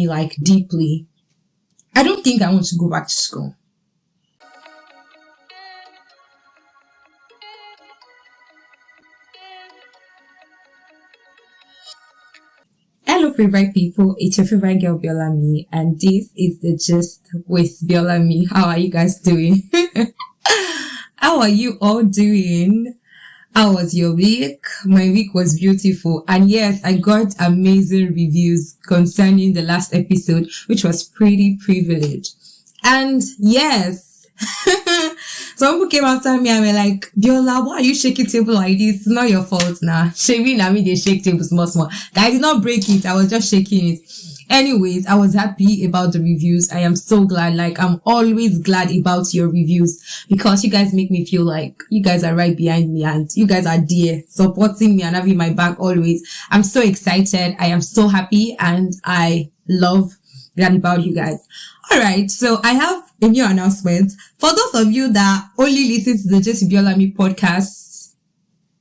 like deeply. I don't think I want to go back to school. Hello, favorite people. It's your favorite girl, Biolami, and this is the gist with Biolami. How are you guys doing? How are you all doing? How was your week? My week was beautiful. And yes, I got amazing reviews concerning the last episode, which was pretty privileged. And yes, some people came after me and were like, Biola, why are you shaking table like this? It's not your fault now. Shaving, I mean, they shake tables small. I did not break it. I was just shaking it. Anyways, I was happy about the reviews. I am so glad. Like, I'm always glad about your reviews because you guys make me feel like you guys are right behind me and you guys are there supporting me and having my back always. I'm so excited. I am so happy and I love that about you guys. All right. So I have a new announcement. For those of you that only listen to the Just Biolami podcast,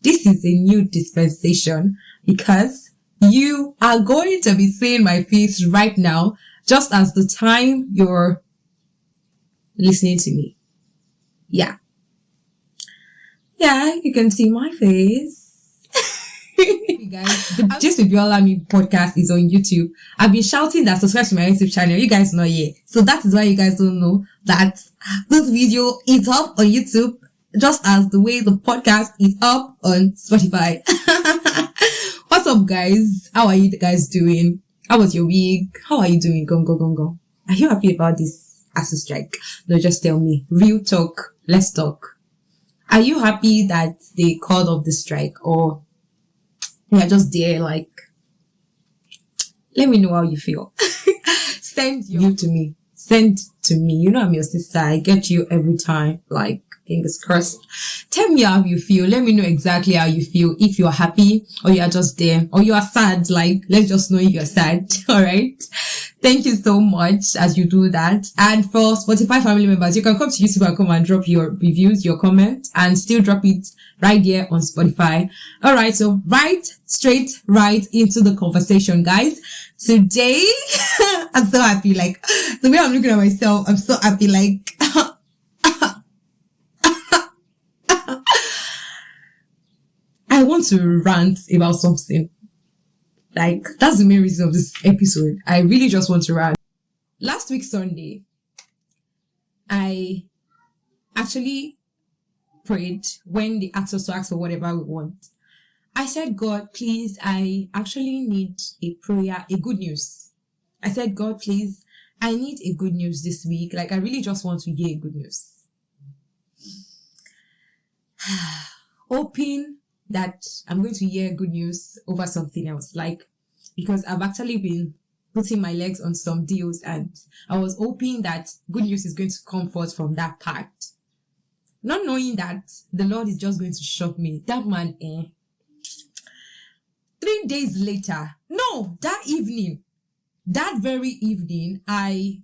this is a new dispensation because you are going to be seeing my face right now, just as the time you're listening to me. Yeah, you can see my face. You guys, the Just Biolami podcast is on YouTube. I've been shouting that subscribe to my YouTube channel. You guys know yet. So that is why you guys don't know that this video is up on YouTube, just as the way the podcast is up on Spotify. What's up, guys? How are you guys doing? How was your week? How are you doing? Go. Are you happy about this ASUU strike? No, just tell me. Real talk. Let's talk. Are you happy that they called off the strike, or you are just there like, let me know how you feel. Send you to me. Send to me. You know I'm your sister. I get you every time. Like, fingers crossed. Tell me how you feel. Let me know exactly how you feel. If you're happy or you're just there or you are sad, like, let's just know you're sad. All right. Thank you so much as you do that. And for Spotify family members, you can come to YouTube and come and drop your reviews, your comment, and still drop it right there on Spotify. All right. So straight into the conversation, guys. Today, I'm so happy. Like, the way I'm looking at myself, I'm so happy. Like, I want to rant about something. Like, that's the main reason of this episode. I really just want to rant. Last week, Sunday, I actually prayed when they asked us to ask for whatever we want. I said, God, please, I actually need a prayer, a good news. I said, God, please, I need a good news this week. Like, I really just want to hear good news. Hoping that I'm going to hear good news over something else. Like, because I've actually been putting my legs on some deals and I was hoping that good news is going to come forth from that part. Not knowing that the Lord is just going to shock me. That man, 3 days later, no, that very evening, I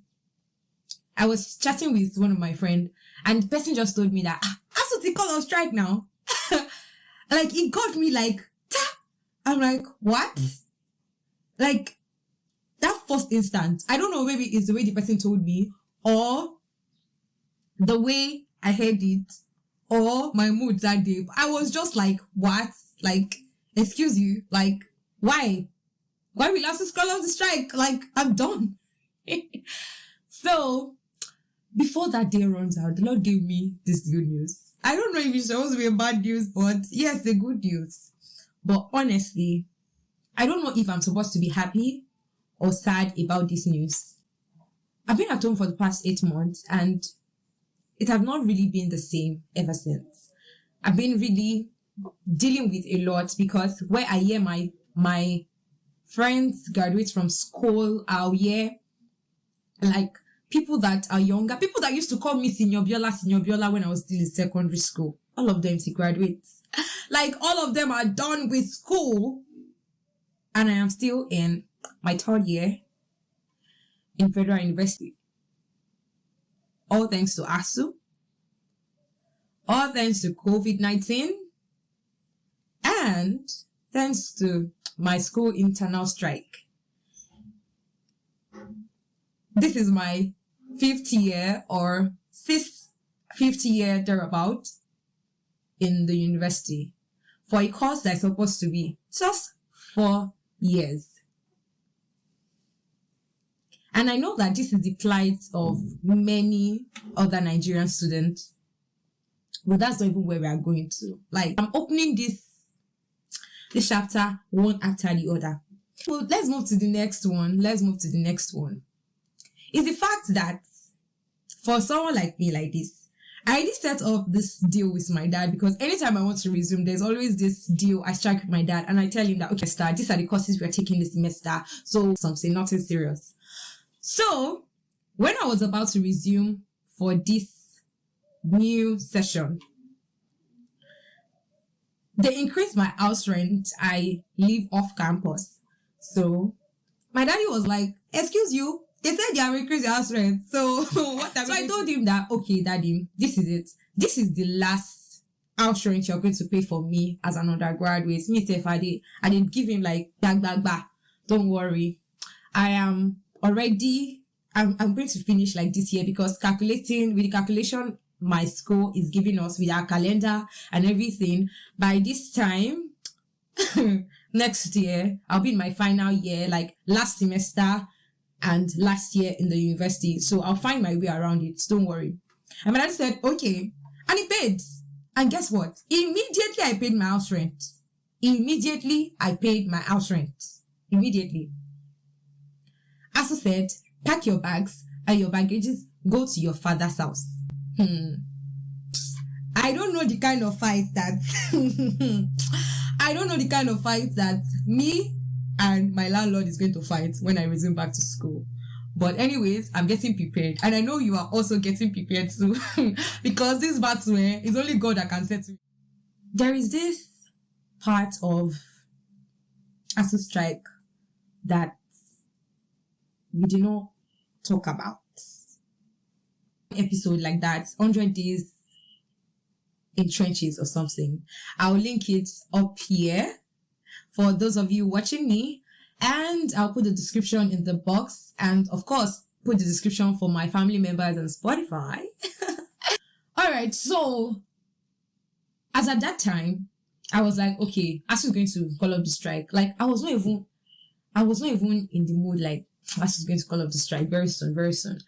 was chatting with one of my friends and the person just told me that, ASUU call on strike now. Like, it got me like, I'm like, what? Like, that first instant, I don't know, maybe it's the way the person told me, or the way I heard it, or my mood that day. I was just like, what? Like, excuse you, like, why? Why will ASUU call off the strike? Like, I'm done. So, before that day runs out, the Lord gave me this good news. I don't know if it's supposed to be a bad news, but yes, the good news. But honestly, I don't know if I'm supposed to be happy or sad about this news. I've been at home for the past 8 months and it has not really been the same ever since. I've been really dealing with a lot because where I hear my friends graduate from school, I'll hear like people that are younger, people that used to call me Senior Biola when I was still in secondary school. All of them to graduate. Like, all of them are done with school. And I am still in my 3rd year in Federal University. All thanks to ASUU. All thanks to COVID-19. And thanks to my school internal strike. this is my 5th year or 5th year thereabout in the university for a course that's supposed to be just 4 years. And I know that this is the plight of many other Nigerian students, but that's not even where we are going to. Like, I'm opening this chapter one after the other. Well, let's move to the next one. It's the fact that for someone like me, like this, I already set up this deal with my dad, because anytime I want to resume, there's always this deal I strike with my dad, and I tell him that, okay, star, these are the courses we are taking this semester, so something, nothing serious. So when I was about to resume for this new session, they increased my house rent. I live off campus. So my daddy was like, excuse you, they said they have increased your house rent. So what? So I told him that, okay, daddy, this is it. This is the last house rent you're going to pay for me as an undergraduate. Me, if I did give him like, bah. Don't worry. I'm going to finish like this year, because with the calculation my school is giving us with our calendar and everything, by this time next year I'll be in my final year, like last semester and last year in the university. So I'll find my way around it. Don't worry. And my dad said, okay. And he paid. And guess what? Immediately I paid my house rent. Immediately. As I said, pack your bags and your baggages, go to your father's house. I don't know the kind of fight that me and my landlord is going to fight when I resume back to school. But anyways, I'm getting prepared, and I know you are also getting prepared too, because this battle is only God that can settle. There is this part of ASUU STRIKE that we do not talk about. Episode like that, 100 days in trenches or something. I'll link it up here for those of you watching me, and I'll put the description in the box, and of course put the description for my family members on Spotify. All right, so as at that time I was like, okay, ASUU is going to call up the strike. Like, I was not even in the mood, like, ASUU is going to call up the strike very soon.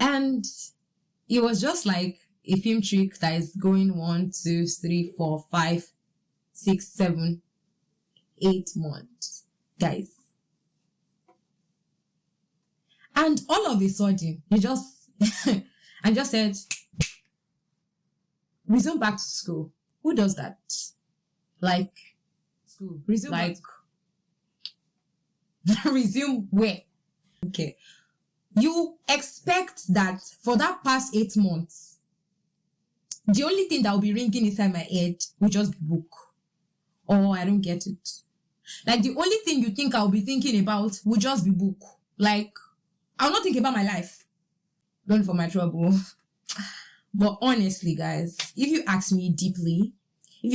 And it was just like a film trick that is going 1, 2, 3, 4, 5, 6, 7, 8 months, guys. And all of a sudden, I just said, resume back to school. Who does that? Like, school. Resume like, resume where? Okay. You expect that for that past 8 months, the only thing that will be ringing inside my head will just be book. Oh, I don't get it. Like, the only thing you think I'll be thinking about will just be book. Like, I'll not think about my life. Don't for my trouble. But honestly, guys, if you ask me deeply, I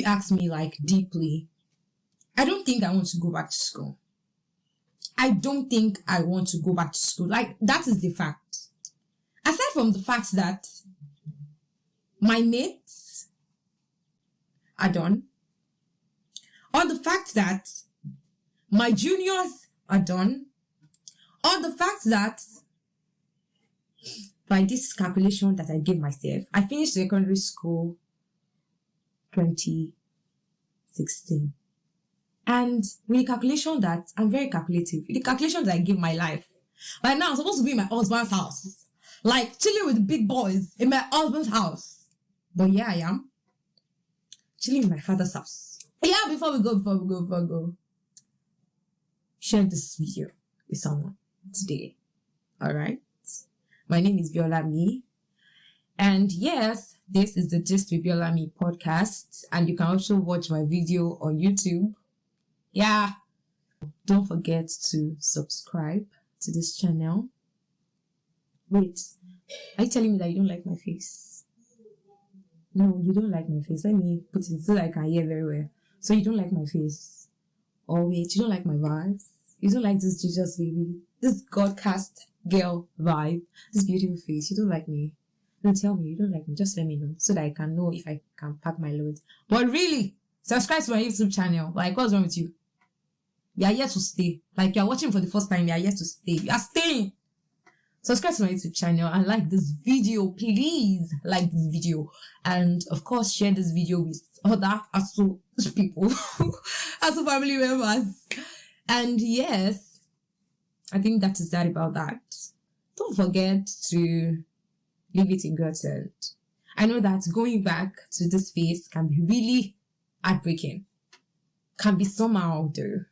don't think I want to go back to school. I don't think I want to go back to school. Like, that is the fact. Aside from the fact that my mates are done, or the fact that my juniors are done, or the fact that by this calculation that I gave myself, I finished secondary school 2016. And with the calculation that, I'm very calculative, with the calculation that I give my life, by now I'm supposed to be in my husband's house. Like, chilling with the big boys in my husband's house. But yeah, I am chilling in my father's house. Yeah, before we go, share this video with someone today. Alright? My name is Biola Me. And yes, this is the Gist with Biola Me podcast. And you can also watch my video on YouTube. Yeah. Don't forget to subscribe to this channel. Wait, are you telling me that you don't like my face? No, you don't like my face. Let me put it so that I can hear very well. So you don't like my face? Oh wait, you don't like my voice? You don't like this Jesus baby? This Godcast girl vibe. This beautiful face. You don't like me. Don't tell me you don't like me. Just let me know so that I can know if I can pack my load. But really, subscribe to my YouTube channel. Like, what's wrong with you? You are here to stay. Like, you are watching for the first time. You are here to stay. You are staying. Subscribe to my YouTube channel and like this video. Please like this video. And of course, share this video with other ASUU people, ASUU family members. And yes, I think that is that about that. Don't forget to leave it in God's hand. I know that going back to this phase can be really heartbreaking. Can be somehow though.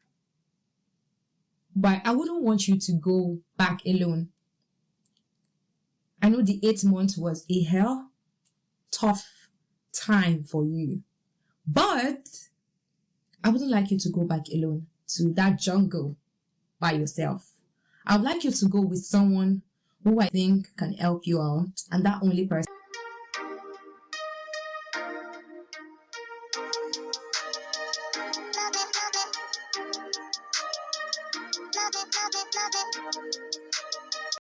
But I wouldn't want you to go back alone. I know the 8 months was a hell tough time for you. But I wouldn't like you to go back alone to that jungle by yourself. I would like you to go with someone who I think can help you out, and that only person Love it.